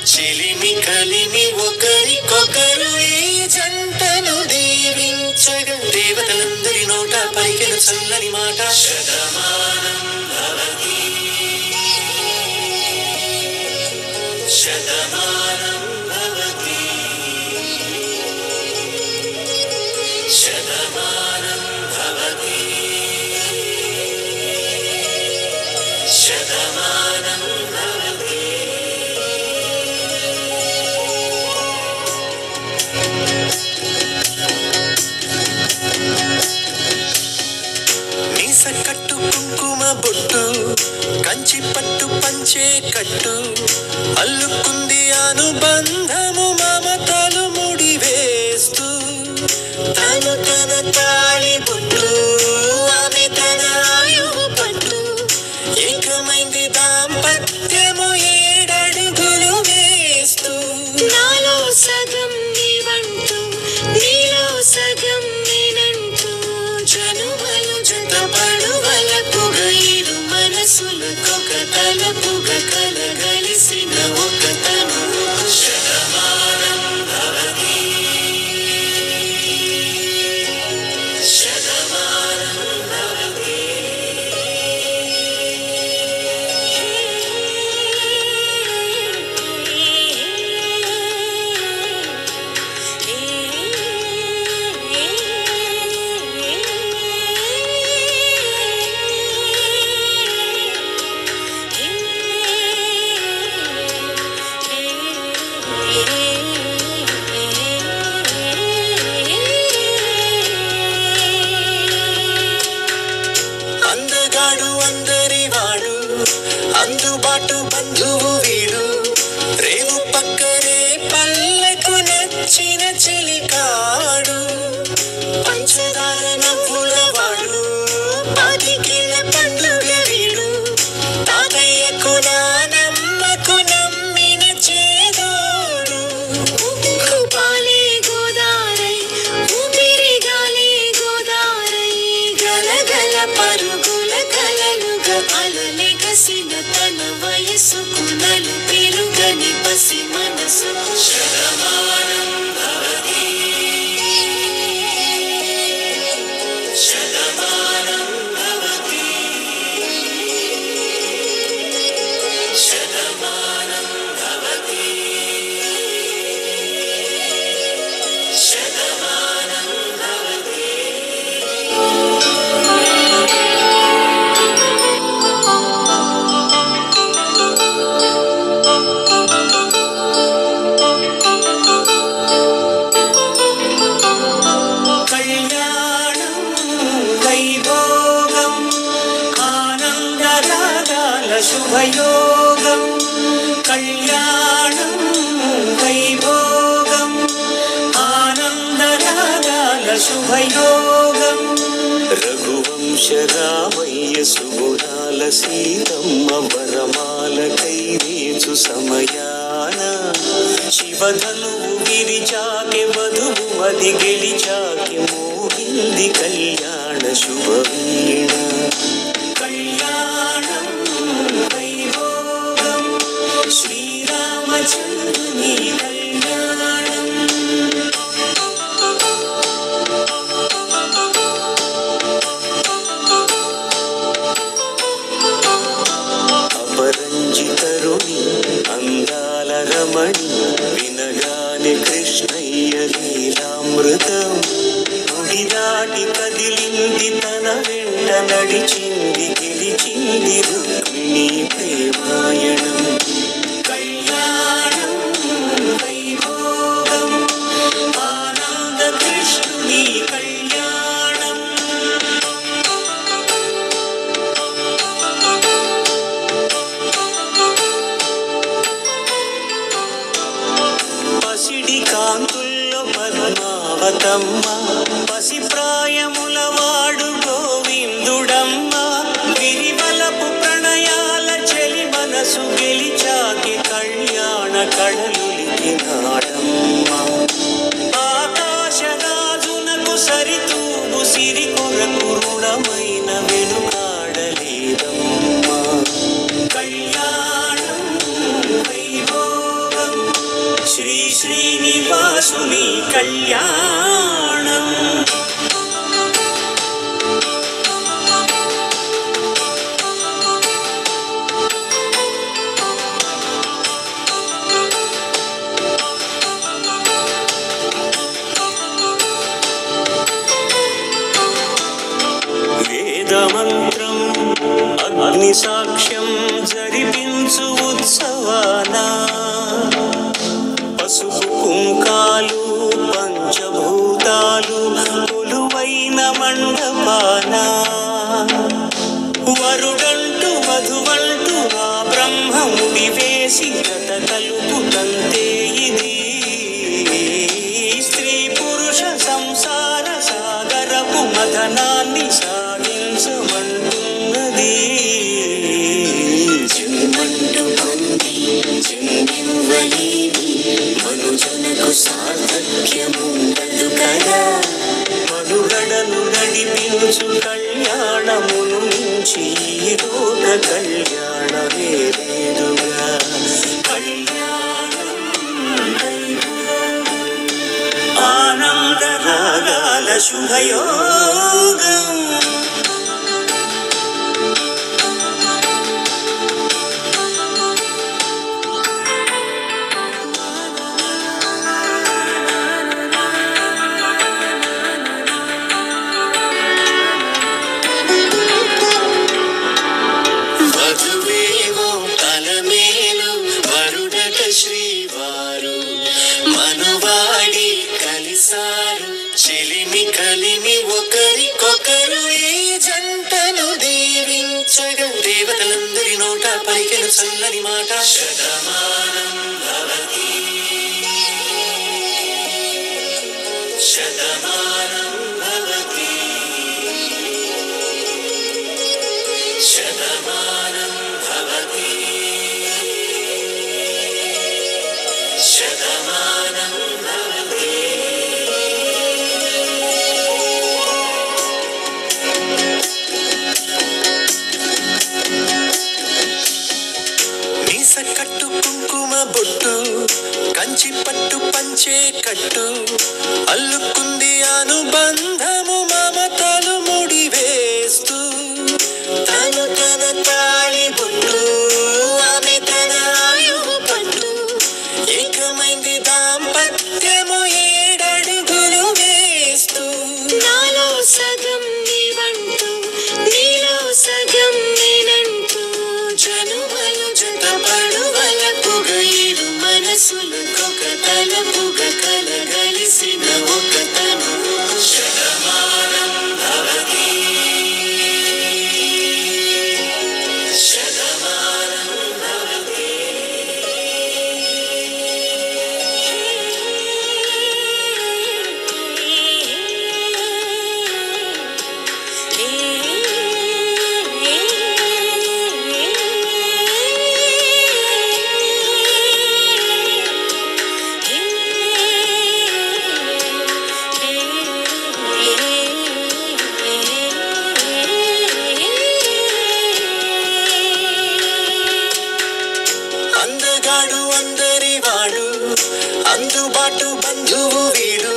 చెలిమి కలిమి ఒకరికొకరు ఈ జంటను దీవించగా దేవతలందరి నోట పలికెను చల్లని మాట శతమానం భవతి శతమానం భవతి శతమానం భవతి శతమానం భవతి. మీస కట్టు కుంకుమ బొట్టు కంచి పట్టు పంచే కట్టు అల్లుకుంది అనుబంధము మమతలు ముడివేస్తూ తను తన తాళి బొట్టు ఆమె తన ఆయువు పట్టు ఏకమైంది దాంపత్యము 7 అడుగులు వేస్తూ నాలో సగం నీవంటూ నీలో సగం నేనంటూ జనుమలు జతపడువలపుగ ఇరు మనసులకొక తలపుగ కలగలిసిన ఒక తనువు శతమానం భవతి శతమానం భవతి. అందగాడు అందరివాడు అందుబాటు బంధువు వీడు రేవు పక్కనే పల్లెకు నచ్చిన చెలికాడు పంచదార నవ్వుల వాడు పాతికేల పండుగ వీడు తాతయ్యకు నానమ్మకు నమ్మిన చేదోడు ఉక్కు పాలే గోదారై ఊపిరి గాలే గోదారై గలగల పరుగుల కలలుగా అలలెగసిన తన వయసుకు నలు పెరుగని పసి మనసు శతమానం భవతి శతమానం భవతి శతమానం భవతి శతమానం భవతి. కళ్యాణం వైభోగం ఆనందరాగాల శుభయోగం కళ్యాణం వైభోగం ఆనందరాగాల శుభయోగం రఘువంశ రామయ్య సుగుణాల సీతమ్మ వరమాల కైవేచు సమయాన శివధనువు విరిచాకె వధువు మది గెలిచాకె మోగింది కళ్యాణ శుభవీణ కళ్యాణం వైభోగం శ్రీరామచంద్రుని కళ్యాణం అపరంజితరుని అందాల రమణి వినగానే కృష్ణయ్య లీలామృతం గుడి దాటి కదిలింది తన వెంట నడిచింది గెలిచింది రుక్మిణి ప్రేమాయణం కళ్యాణం వైభోగం ఆనంద కృష్ణుని కళ్యాణం పసిడి కాంతుల్లో పద్మావతమ్మ పసి ప్రాయముల వాడు గోవిందుడమ్మ విరివలపు ప్రణయాల చెలి మనసు గెలిచాకి కళ్యాణ కళలులికినాడమ్మ ఆకాశరాజునకు సరితూగు సిరి కొరకు రుణమైన వెనుకాడలేదమ్మ కళ్యాణం వైభోగం శ్రీ శ్రీనివాసుని కళ్యాణం. వేదమంత్రం అగ్ని సాక్ష్యం జరిపించు ఉత్సవాన పసుపు కుంకాలు పంచభూతాలు కొలువైన మండపాన వరుడంటూ వధువంటూ ఆ బ్రహ్మముడి వేసి కథ కలుపు తంతే ఇది. స్త్రీ పురుష సంసార సాగరపు మథనాన్ని సాగించమంటున్నది. జన్మంటూ పొంది జన్మివ్వలేని మనుజునకు సార్థక్యముండదు కదా. మనుగడను నడిపించు కళ్యాణమును మించి లోక కళ్యాణమే లేదుగా. కళ్యాణం ఆనంద రాగాల శుభయోగం. వధువేవో తలమేలు వరుడట శ్రీవారు మనువాడి కలిసారు చెలిమి కలిమి ఒకరికొకరు ఈ జంటను దీవించగా దేవతలందరి నోట పలికెను చల్లని మాట. శతమానం భవతి శతమానం భవతి శతమానం భవతి శతమానం భవతి. మీస కట్టు కుంకుమ బొట్టు కంచి పట్టు పంచే కట్టు అల్లుకుంది అనుబంధము మమతలు ముడి వేస్తూ. తను తన తాళి బొట్టు ఆమె తన ఆయువు పట్టు ఏకమైంది దాంపత్యము 7 అడుగులు వేస్తూ. నాలో సగం నీవంటూ నీలో సగం నేనంటూ జనుమలు జతపడువలపుగ 7 మనసులకొక తలపుగ కలగలిసిన ఒక తనువు. శతమానం భవతి శతమానం భవతి. అందగాడు అందరి వాడు అందుబాటు బంధువు వీడు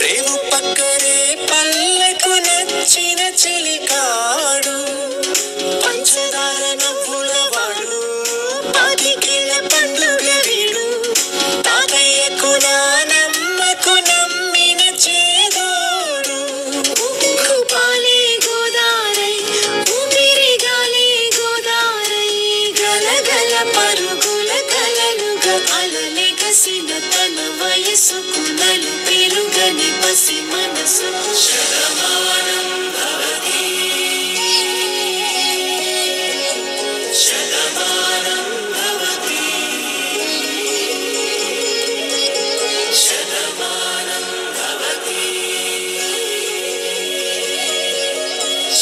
రేవు పక్కనే పల్లెకు నచ్చిన చెలికాడు పంచదార నవ్వుల వాడు 10 పండుగ వీడు తాతయ్యకు నానమ్మకు నమ్మిన చేదోడు. ఉక్కు పాలే గోదారై ఊపిరి గాలే గోదారై గలగల పరుగుల కలలుగా అలలెగసిన తన వయసుకు నలు పెరుగని పసి మనసు. శతమానం భవతి శతమానం భవతి శతమానం భవతి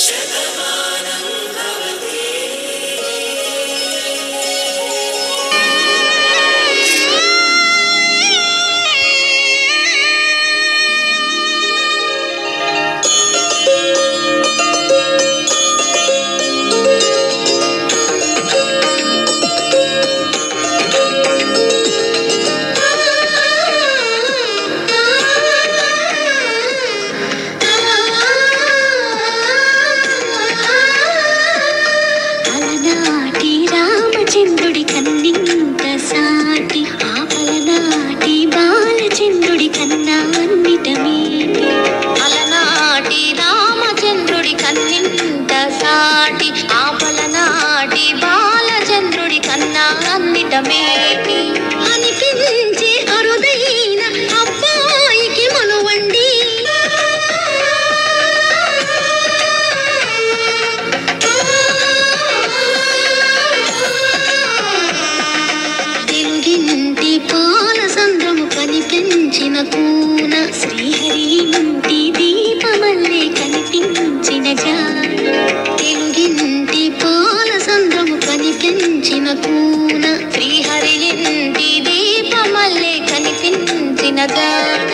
శతమానం భవతి. కూన శ్రీహరి ఇంటి దీపమల్లే కనిపించిన జాన తెలుగింటి పాల సంద్రము కనిపించిన కూన శ్రీహరి ఇంటి దీపమల్లే కనిపించిన జాన